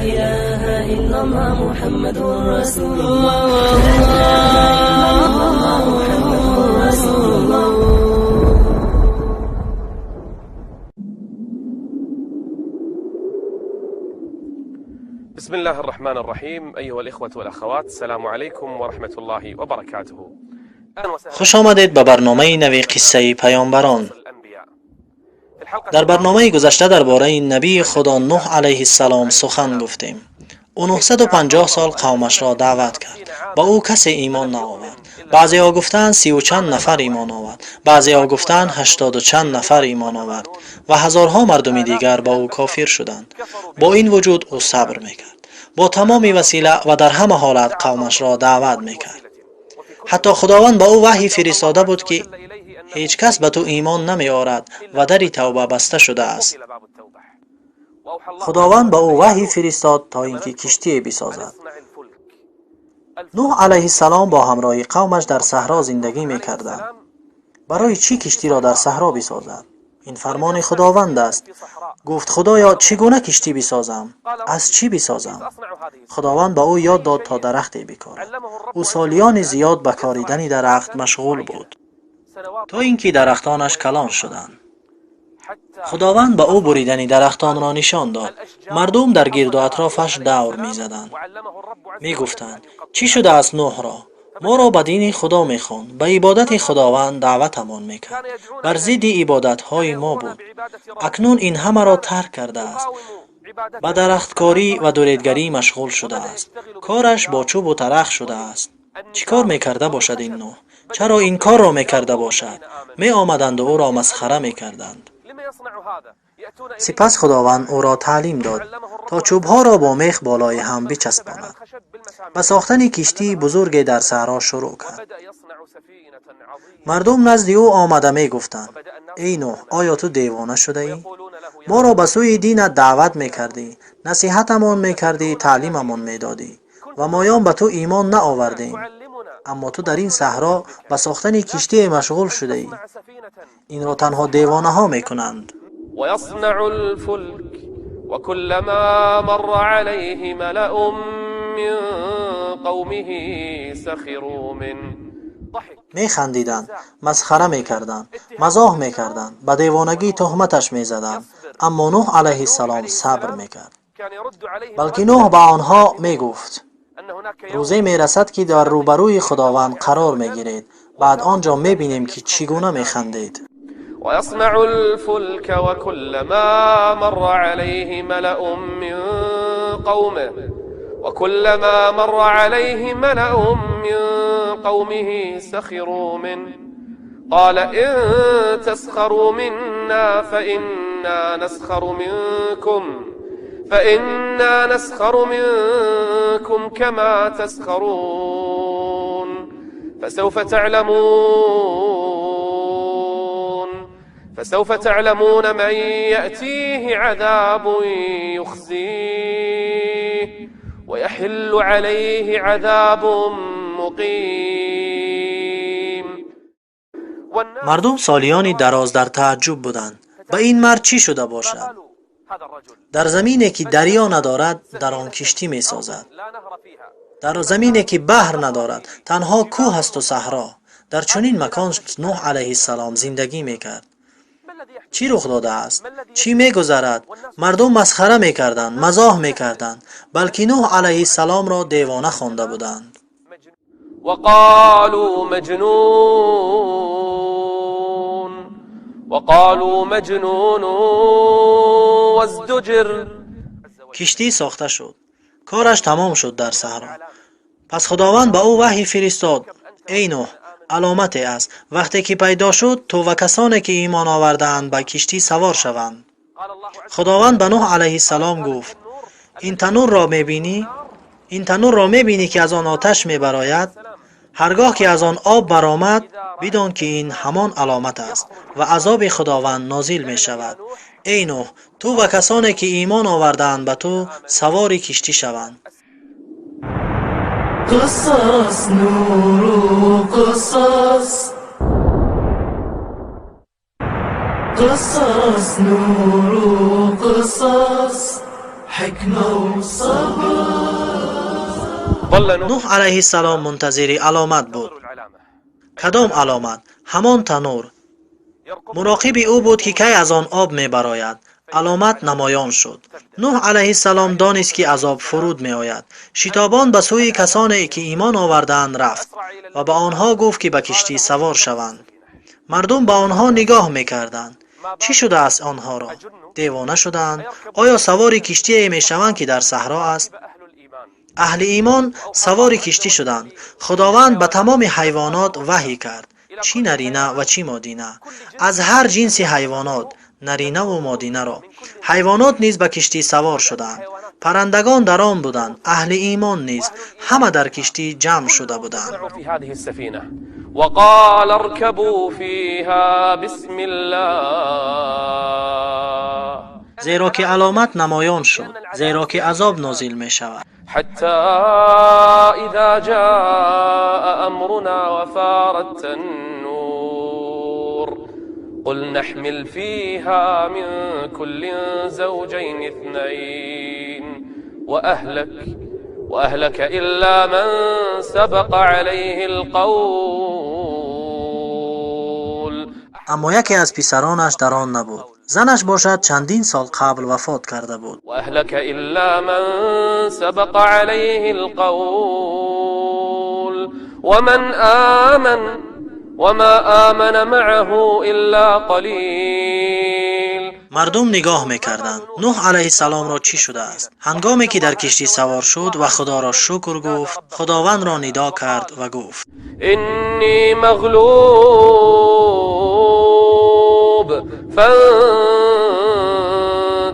إله إلا الله محمد رسول الله لا إله إلا الله محمد رسول الله. بسم الله الرحمن الرحیم. أيها الإخوة والأخوات، السلام عليكم ورحمة الله وبركاته. خوش آمدید به برنامه نوی قصه پیامبران. در برنامه گذشته درباره نبی خدا نوح علیه السلام سخن گفتیم. او 950 سال قومش را دعوت کرد. با او کسی ایمان نآورد. بعضی ها گفتند 30 و چند نفر ایمان آورد. بعضی ها گفتند 80 و چند نفر ایمان آورد و هزارها مردم دیگر با او کافر شدند. با این وجود او صبر میکرد. با تمام وسیله و در همه حالت قومش را دعوت میکرد. حتی خداوند با او وحی فرستاده بود که هیچ کس به تو ایمان نمی آورد و در توبه بسته شده است. خداوند با او وحی فرستاد تا اینکه کشتی بسازد. نوح علیه السلام با همراه قومش در صحرا زندگی می‌کردند. برای چی کشتی را در صحرا بسازد؟ این فرمان خداوند است. گفت خدایا چگونه کشتی بسازم؟ از چی بسازم؟ خداوند با او یاد داد تا درختی بکارد. او سالیان زیاد به کاریدن درخت مشغول بود تا اینکه درختانش کلان شدند. خداوند با او بریدن درختان را نشان داد. مردم در گرد و اطرافش دور می‌زدند. می‌گفتند چی شده است نوح را؟ ما را به دین خدا می‌خواند، به عبادت خداوند دعوتمان می‌کرد. بر ضد عبادت‌های ما بود. اکنون این همه را ترک کرده است. به درختکاری و دوریدگری مشغول شده است. کارش با چوب و ترخ شده است. چیکار می‌کرده باشد این نوح؟ چرا این کار را می‌کرده باشد؟ آمدند و او را مسخره می‌کردند. سپس خداوند او را تعلیم داد تا چوبها را با میخ بالای هم بچسباند. به ساختن کشتی بزرگی در صحرا شروع کرد. مردم نزد او آمده می گفتند ای نوح، آیا تو دیوانه شده ای؟ ما را به سوی دینت دعوت میکردی، نصیحتمان میکردی، تعلیممان میدادی و مایان به تو ایمان نآوردیم. اما تو در این صحرا به ساختن کشتی مشغول شده ای. این را تنها دیوانه ها میکنند. ويصنع الفلك وكلما مر عليه ملأ من قومه سخروا منه. میخندیدند، مسخره میکردند، مزاح میکردند، به دیوانگی تهمتش میزدند. اما نوح علیه السلام صبر میکرد. بلکه نوح به آنها میگفت روزی میرسد که در روبروی خداوند قرار میگیرید. بعد آنجا میبینیم که چگونه میخندید. ويصنع الفلك وكلما مر عليه ملأ من قومه قومه سخروا منه قال إن تسخروا منا فإنا نسخر منكم كما تسخرون فسوف تعلمون من يأتيه عذاب يخزيه ويحل عليه عذاب مقيم. مردم سالیانی دراز در تعجب بودند. به این مرد چی شده باشد؟ در زمینی که دریا ندارد در آن کشتی می سازد. در زمینی که بحر ندارد تنها کوه است و صحرا. در چنین مکان نوح علیه السلام زندگی می کرد. چی رخ داده است؟ چی می گذرد؟ مردم مسخره می کردند، مزاح می کردند. بلکه نوح علیه السلام را دیوانه خوانده بودند. وقالوا مجنون وازدجر. کشتی ساخته شد. کارش تمام شد در صحرا. پس خداوند به او وحی فرستاد ای نوح، علامتی است. وقتی که پیدا شد تو و کسانی که ایمان آوردند به کشتی سوار شوند. خداوند به نوح علیه السلام گفت این تنور را میبینی که از آن آتش میبراید؟ هرگاه که از آن آب برآمد بدان که این همان علامت است و عذاب خداوند نازل می شود. ای نوح، تو و کسانی که ایمان آوردند به تو سوار کشتی شوند. قصص نور قصص قصص نور قصص ظل نوح علیه السلام منتظر علامت بود. العلامة کدام علامت؟ همان تنور. مراقب او بود که کی از آن آب می براید. علامت نمایان شد. نوح علیه السلام دانست که عذاب فرود می آید. شتابان به سوی کسانی که ایمان آوردند رفت و به آنها گفت که به کشتی سوار شوند. مردم به آنها نگاه می کردند. چی شده است آنها را؟ دیوانه شدند؟ آیا سوار کشتی می شوند که در صحرا است؟ اهل ایمان سوار کشتی شدند. خداوند به تمام حیوانات وحی کرد، چی نرینه و چی مادینه، از هر جنس حیوانات نرینه و مادینه را. حیوانات نیز به کشتی سوار شدند. پرندگان در آن بودند. اهل ایمان نیز همه در کشتی جمع شده بودند. في هذه السفينة وقال اركبوا فيها بسم الله زیرا که علامت نمایان شد، زیرا که عذاب نازل می شود. حتى إذا جاء أمرنا وفارت النور قل نحمل فيها من كل زوجين اثنين وأهلك إلا من سبق عليه القول. اما یکی از پسرانش در آن نبود. زنش باشد چندین سال قبل وفات کرده بود. وأهلك إلا من سبق عليه القول ومن آمن وما آمن معه إلا قليل. مردم نگاه میکردند نوح علیه السلام را چی شده است. هنگامی که در کشتی سوار شد و خدا را شکر گفت، خداوند را ندا کرد و گفت: إني مغلوب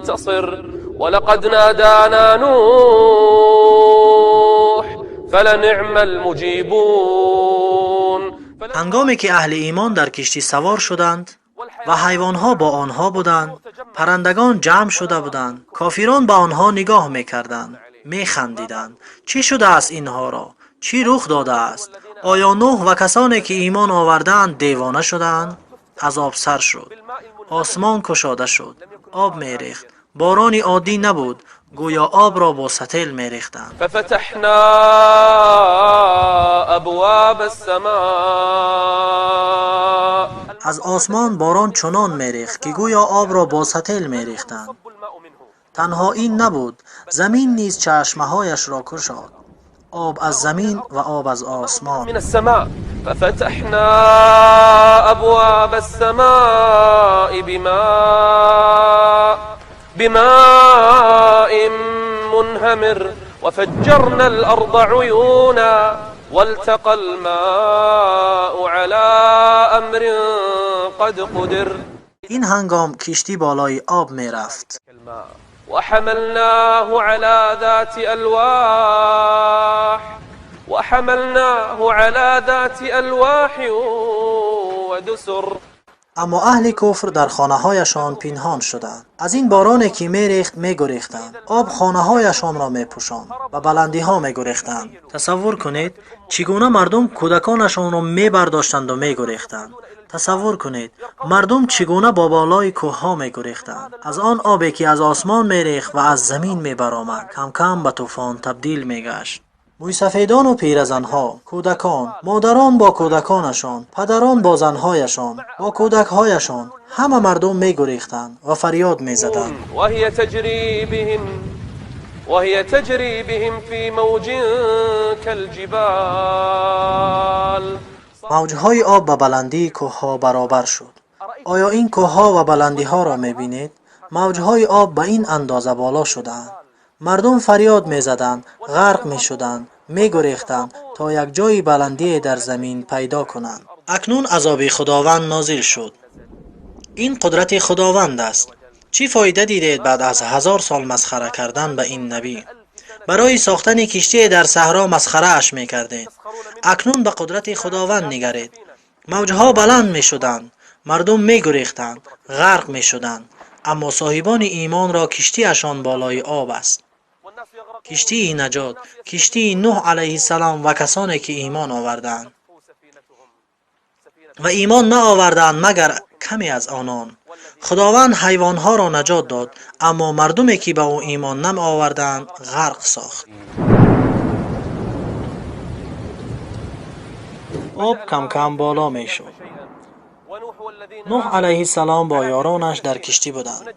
فانتصر ولقد نادانا نوح فلنعم المجيبون. هنگامی که اهل ایمان در کشتی سوار شدند و حیوانها با آنها بودند، پرندگان جمع شده بودند، کافران با آنها نگاه میکردند، میخندیدند. چی شده است اینها را؟ چی رخ داده است؟ آیا نوح و کسانی که ایمان آوردند دیوانه شدند؟ عذاب سر شد. آسمان گشاده شد. آب میریخت. بارانی عادی نبود، گویا آب را با ستیل میریختند. ففتحنا ابواب السماء. از آسمان باران چنان میریخت که گویا آب را با ستیل میریختند. تنها این نبود، زمین نیز چشمهایش را گشاد. آب از زمین و آب از آسمان. من السماء ففتحنا ابواب السماء بماء منهمر وفجرنا الأرض عيونا والتقى الماء على أمر قد قدر. این هنگام کشتی بالای آب می رفت. وحملناه على ذات ألواح ودسر. اما اهل کفر در خانه‌هایشان پنهان شدند. از این بارانی که میریخت میگریختند. آب خانه‌هایشان را میپوشاند و بلندی‌ها میگریختند. تصور کنید چگونه مردم کودکانشان را میبرداشتند و میگریختند. تصور کنید مردم چگونه با بالای کوه‌ها میگریختند. از آن آبی که از آسمان میریخت و از زمین میبرآمد کم کم به طوفان تبدیل میگشت. مویسفیدان و پیرزنها، کودکان، مادران با کودکانشان، پدران با زنهایشان، با کودکهایشان، همه مردم میگریختند و فریاد میزدند. وهي تجري بهم في موج كالجبال. موجهای آب به بلندی کوه‌ها برابر شد. آیا این کوه‌ها و بلندی‌ها را می‌بینید؟ موجهای آب به این اندازه بالا شدند. مردم فریاد می‌زدند، غرق می‌شدند، می‌گریختند تا یک جای بلندی در زمین پیدا کنند. اکنون عذاب خداوند نازل شد. این قدرت خداوند است. چی فایده دیدید بعد از 1000 سال مسخره کردن به این نبی؟ برای ساختن کشتی در صحرا مسخره اش می‌کردید. اکنون به قدرت خداوند نگرید. موجها بلند می‌شدند، مردم می‌گریختند، غرق می‌شدند، اما صاحبان ایمان را کشتی اشان بالای آب است. کشتی نجات، کشتی نوح علیه السلام و کسانی که ایمان آوردند و ایمان نه آوردند مگر کمی از آنان. خداوند حیوانها را نجات داد، اما مردمی که به او ایمان نمی آوردند غرق ساخت. آب کم کم بالا می شد. نوح علیه السلام با یارانش در کشتی بودند.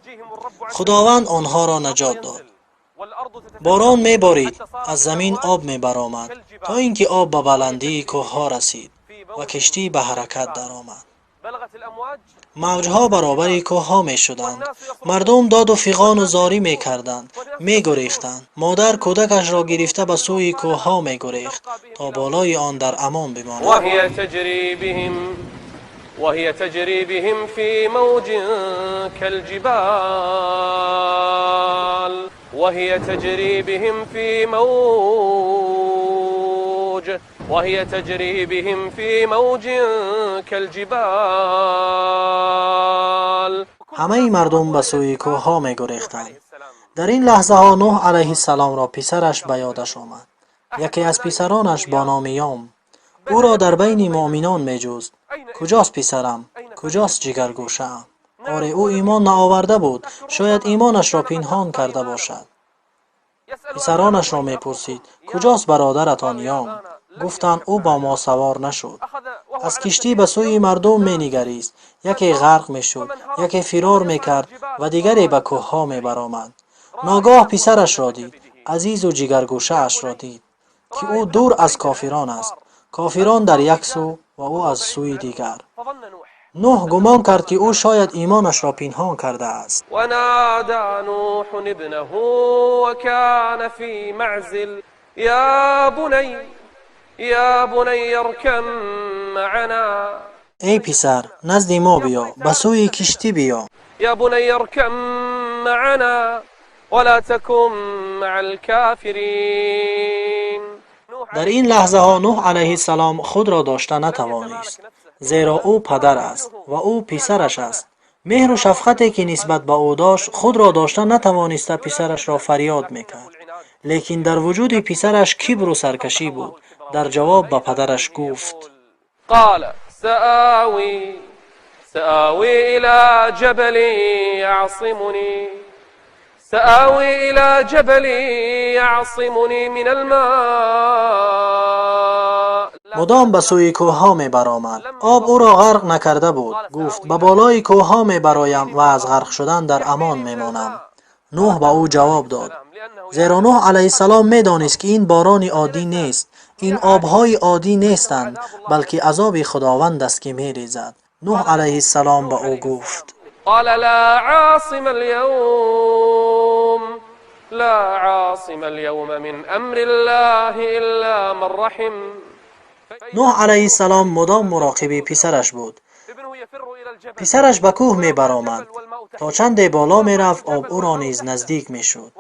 خداوند آنها را نجات داد. باران می بارید، از زمین آب می برآمد تا اینکه آب به بلندی کوهها رسید و کشتی به حرکت درآمد. موجها برابر کوهها می شدند. مردم داد و فغان و زاری می کردند، می گریختند. مادر کودکش را گرفته به سوی کوهها می گریخت تا بالای آن در امان بماند. وهي تجري بهم في موج كالجبال وهي تجري بهم في موج كالجبال. همه مردم به سوی کوهها می گریختند. در این لحظه ها نوح علیه السلام را پسرش به یادش آمد. یکی از پسرانش با نام یام او را در بین مؤمنان می جست. کجاست پسرم؟ کجاست جگرگوشه‌ام؟ آره، او ایمان نآورده بود. شاید ایمانش را پنهان کرده باشد. پسرانش را می پرسید کجاست برادرتان یام؟ گفتند او با ما سوار نشد. از کشتی به سوی مردم می نگریست. یکی غرق می شد، یکی فرار می کرد و دیگری به کوهها می برآمد. ناگاه پسرش را دید، عزیز و جگرگوشه اش را دید که او دور از کافران است. کافران در یک سو و او از سوی دیگر. نوح گمان کرد که او شاید ایمانش را پنهان کرده است. ونادى نوح ابنه وكان في معزل يا بني اركب معنا. ای پسر، نزد ما بیا، به سوی کشتی بیا. یا بني اركب معنا ولا تكن مع الكافرين. در این لحظه ها نوح علیه السلام خود را داشته نتوانست، زیرا او پدر است و او پسرش است. مهر و شفقتی که نسبت به او داشت خود را داشته نتوانسته پسرش را فریاد میکرد. لیکن در وجود پسرش کبر و سرکشی بود. در جواب به پدرش گفت قال سآوي إلى جبل يعصمني من الماء. مدام به سوی کوهها می برآمد. آب او را غرق نکرده بود. گفت به بالای کوهها می برایم و از غرق شدن در امان می مانم. نوح به او جواب داد، زیرا نوح علیه السلام می دانست که این باران عادی نیست، این آبهای عادی نیستند، بلکه عذاب خداوند است که می ریزد. نوح علیه السلام به او گفت قال لا عاصم اليوم من امر الله الا من رحم. نوح علیه السلام مدام مراقب پسرش بود. پسرش به کوه می برآمد. تا چند بالا می رفت آب او را نیز نزدیک می شد.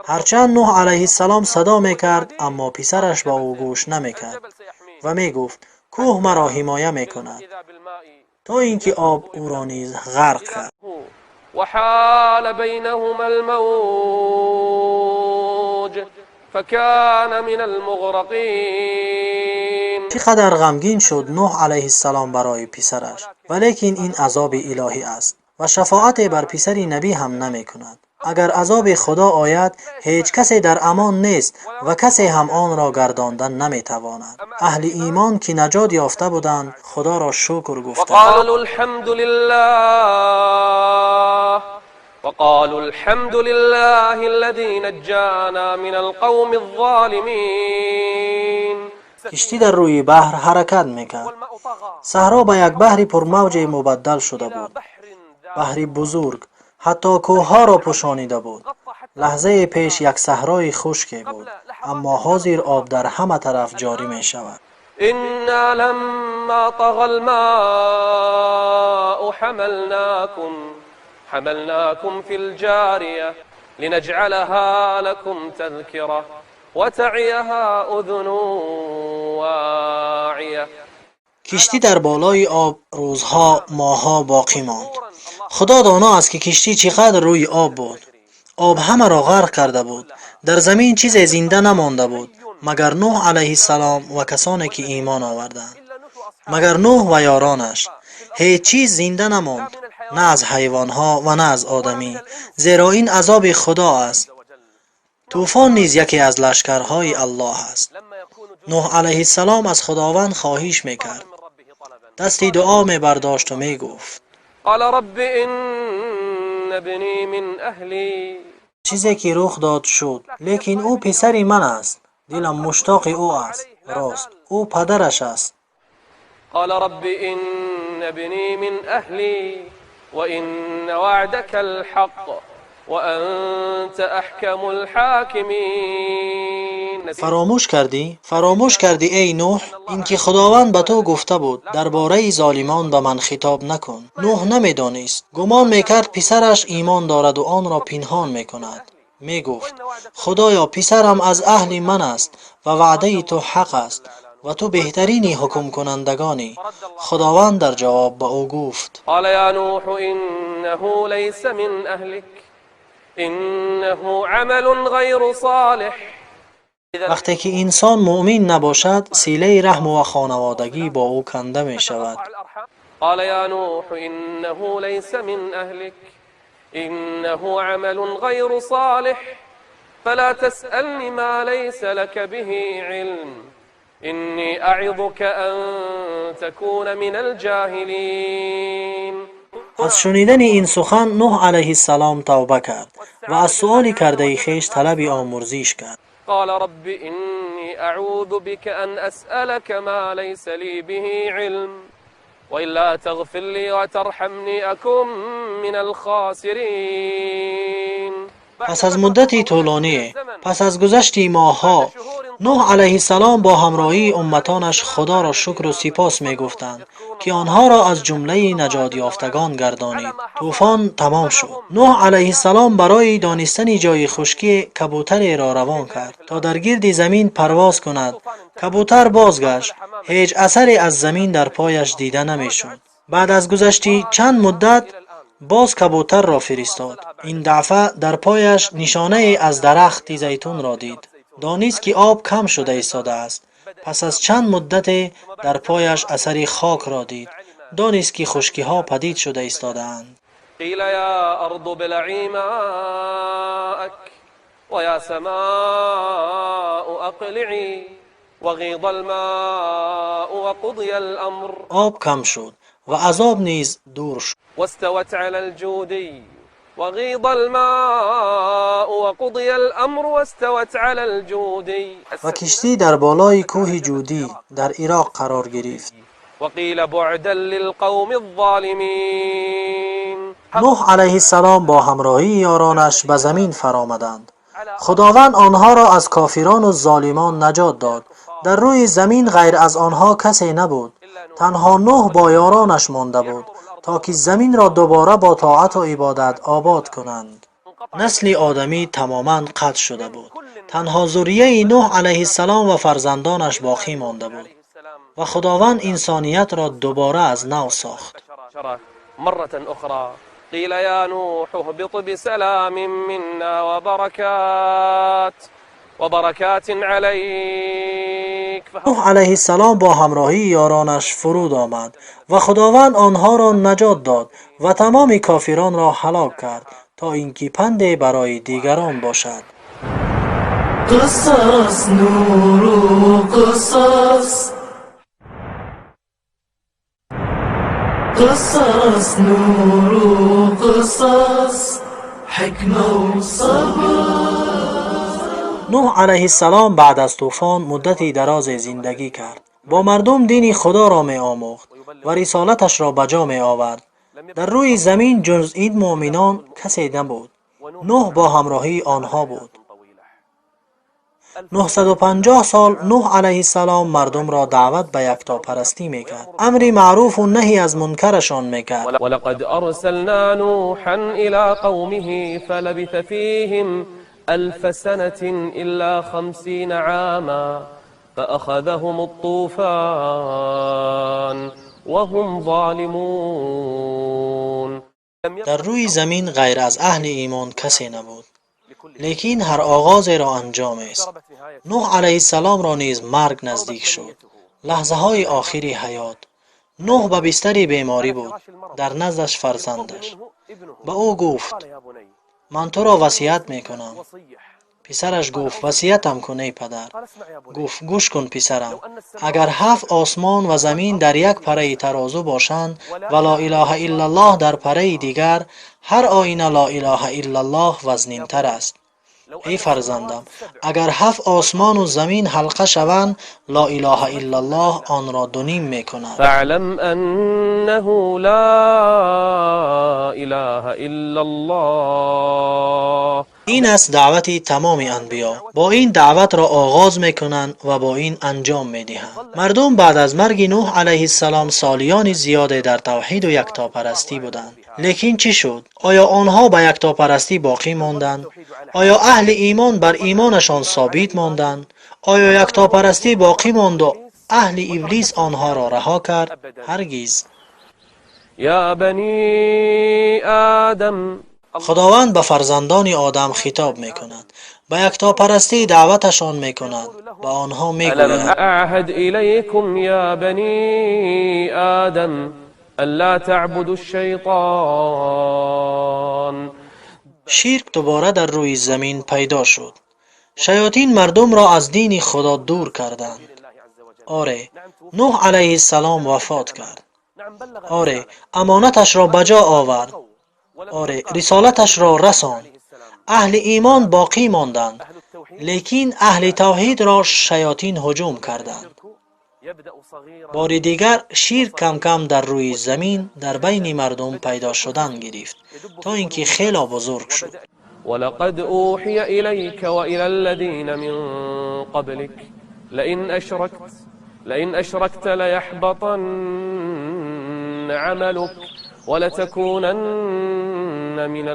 هرچند نوح علیه السلام صدا می کرد اما پسرش به او گوش نمی کرد و می گفت کوه مرا حمایه می کند، تا اینکه آب او را نیز غرق کرد. وحال بينهما الموج فكان من المغرقين. چقدر غمگین شد نوح علیه السلام برای پسرش، ولیکن این عذاب الهی است و شفاعت بر پسر نبی هم نمی کند. اگر عذاب خدا آید هیچ کسی در امان نیست و کسی هم آن را گرداندن نمی تواند. اهل ایمان که نجات یافته بودند خدا را شکر گفتند. وقالوا الحمد لله الذي نجانا من القوم الظالمين. کشتی در روی بحر حرکت میکرد. صحرا به یک بحر پرموج مبدل شده بود. بحری بزرگ حتی کوهها را پوشانیده بود. لحظه پیش یک صحرای خشکی بود، اما حاضر آب در همه طرف جاری می شود. إنا لما طغى الماء حملناكم في الجارية لنجعلها لكم تذكرة وتعيها أذن واعية. کشتی در بالای آب روزها ماهها باقی ماند. خدا دانا است که کشتی چقدر روی آب بود. آب همه را غرق کرده بود. در زمین چیزی زنده نمانده بود مگر نوح علیه السلام و کسانی که ایمان آوردند، مگر نوح و یارانش. هیچ چیز زنده نماند، نه از حیوانها و نه از آدمی، زیرا این عذاب خدا است. طوفان نیز یکی از لشکرهای الله است. نوح علیه السلام از خداوند خواهش میکرد، دستی دعا میبرداشت و میگفت: قال رب إن ابني من أهلي. چیزی که رخ داد شد، لیکن او پسری من است. دلم مشتاق او است. راست او پدرش است. قال رب إن ابني من أهلي وإن وعدك الحق وأنت أحكم الحاكمين. فراموش کردی ای نوح، اینکه خداوند به تو گفته بود درباره ظالمان به من خطاب نکن. نوح نمیدانست، گمان میکرد پسرش ایمان دارد و آن را پنهان میکند. میگفت: خدایا پسرم از اهل من است و وعده تو حق است و تو بهترین حکم کنندگانی. خداوند در جواب به او گفت: قال يا نوح إنه ليس من أهلك إنه عمل غير صالح. وقتی که انسان مؤمن نباشد، صله رحم و خانوادگی با او کنده می شود. قال يا نوح إنه ليس من أهلك إنه عمل غير صالح فلا تسألني ما ليس لك به علم إني أعظك أن تكون من الجاهلين. از شنیدن این سخن نوح علیه السلام توبه کرد و از سؤال کرده خویش طلب آمرزش کرد. قال رب إني أعوذ بك أن أسألك ما ليس لي به علم وإلا تغفر لي وترحمني أكن من الخاسرين. پس از مدتی طولانی، پس از گذشت ماه‌ها، نوح علیه السلام با همراهی امتانش خدا را شکر و سپاس می گفتند که آنها را از جمله نجات یافتگان گردانید. طوفان تمام شد. نوح علیه السلام برای دانستن جای خشکی کبوتری را روان کرد تا در گرد زمین پرواز کند. کبوتر بازگشت. هیچ اثری از زمین در پایش دیده نمی شد. بعد از گذشت چند مدت باز کبوتر را فرستاد. این دفعه در پایش نشانه از درخت زیتون را دید. دانست که آب کم شده ایستاده است. پس از چند مدت در پایش اثر خاک را دید. دانست که خشکی ها پدید شده ایستاده اند. قیل یا ارض بلعی ماءک و یا سماء اقلعی وغیض الماء وقضی الامر. آب کم شد و عذاب نیز دور شد. واستوت على الجودي وغيض الماء وقضي الأمر واستوت على الجودي. و کشتی در بالای کوه جودی در عراق قرار گرفت. وقيل بعدا للقوم الظالمين. نوح علیه السلام با همراهی یارانش به زمین فرآمدند. خداوند آنها را از کافران و ظالمان نجات داد. در روی زمین غیر از آنها کسی نبود. تنها نوح با یارانش مانده بود تا که زمین را دوباره با طاعت و عبادت آباد کنند. نسل آدمی تماما قطع شده بود. تنها ذریه نوح علیه السلام و فرزندانش باقی مانده بود و خداوند انسانیت را دوباره از نو ساخت. مرة أخرى قيل يا نوح اهبط بسلام منا وبركات عليك. نوح علیه السلام با همراهی یارانش فرود آمد و خداوند آنها را نجات داد و تمام کافران را هلاک کرد تا اینکه پند برای دیگران باشد. قصص نور قصص قصص نور قصص حكمة وصبر. نوح علیه السلام بعد از طوفان مدتی دراز زندگی کرد. با مردم دین خدا را می آموخت و رسالتش را بجا می آورد. در روی زمین جز این مؤمنان کسی نبود. نوح با همراهی آنها بود. 950 سال نوح علیه السلام مردم را دعوت به یکتاپرستی میکرد. امر معروف و نهی از منکرشان میکرد. ولقد ارسلنا نوحا الى قومه فلبث فيهم 1000 سنة الا 50 عاما فاخذهم الطوفان وهم ظالمون. در روی زمین غیر از اهل ایمان کسی نبود، لیکن هر آغاز را انجام است. نوح علیه السلام را نیز مرگ نزدیک شد. لحظه های آخری حیات. نوح به بستر بیماری بود، در نزدش فرزندش. به او گفت من تو را وصیت میکنم. پسرش گفت وصیتم کن ای پدر. گفت گوش کن پسرم، اگر 7 آسمان و زمین در یک پره ترازو باشند و لا اله الا الله در پره دیگر، هر آینه لا اله الا الله وزنین تر است. ای فرزندم، اگر 7 آسمان و زمین حلقه شوند، لا اله الا الله آن را 2 نیم میکند. فاعلم انه لا اله الا الله. این است دعوت تمام انبیا. با این دعوت را آغاز میکنند و با این انجام میدهند. مردم بعد از مرگ نوح علیه السلام سالیان زیادی در توحید و یکتاپرستی بودند. لیکن چی شد؟ آیا آنها به یکتاپرستی باقی ماندند؟ آیا اهل ایمان بر ایمانشان ثابت ماندند؟ آیا یکتاپرستی باقی ماند و اهل ابلیس آنها را رها کرد؟ هرگز. یا بنی آدم، خداوند به فرزندان آدم خطاب میکند، به یکتاپرستی دعوتشان میکند، به آنها الم میگوید اعهد الیکم یا بنی آدم الا تعبدوا الشیطان. شرک دوباره در روی زمین پیدا شد. شیاطین مردم را از دین خدا دور کردند. آره، نوح علیه السلام وفات کرد. آره، امانتش را بجا آورد. آره، رسالتش را رساند. اهل ایمان باقی ماندند، لیکن اهل توحید را شیاطین هجوم کردند. بار دیگر شرک کم کم در روی زمین در بین مردم پیدا شدن گرفت تا اینکه خیلی بزرگ شد. ولقد اوحی الیک و الی الذین من قبلک لئن اشرکت لیحبطن عملک ولتكونن من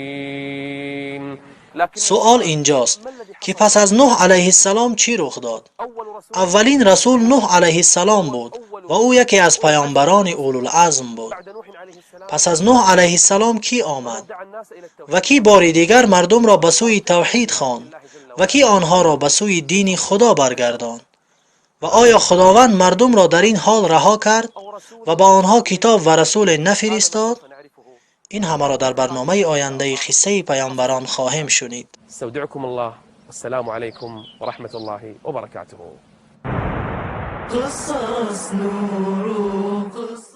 الخاسرین. سوال اینجاست که پس از نوح علیه السلام چی رخ داد؟ اولین رسول نوح علیه السلام بود و او یکی از پیامبران اولوالعزم بود. پس از نوح علیه السلام کی آمد؟ و کی بار دیگر مردم را به سوی توحید خواند و کی آنها را به سوی دین خدا برگرداند؟ و آیا خداوند مردم را در این حال رها کرد و با آنها کتاب و رسول نفرستاد؟ این همه را در برنامه آینده قصه پیامبران خواهیم شنید. استودعكم الله والسلام عليكم ورحمة الله وبركاته. قصص نور قصص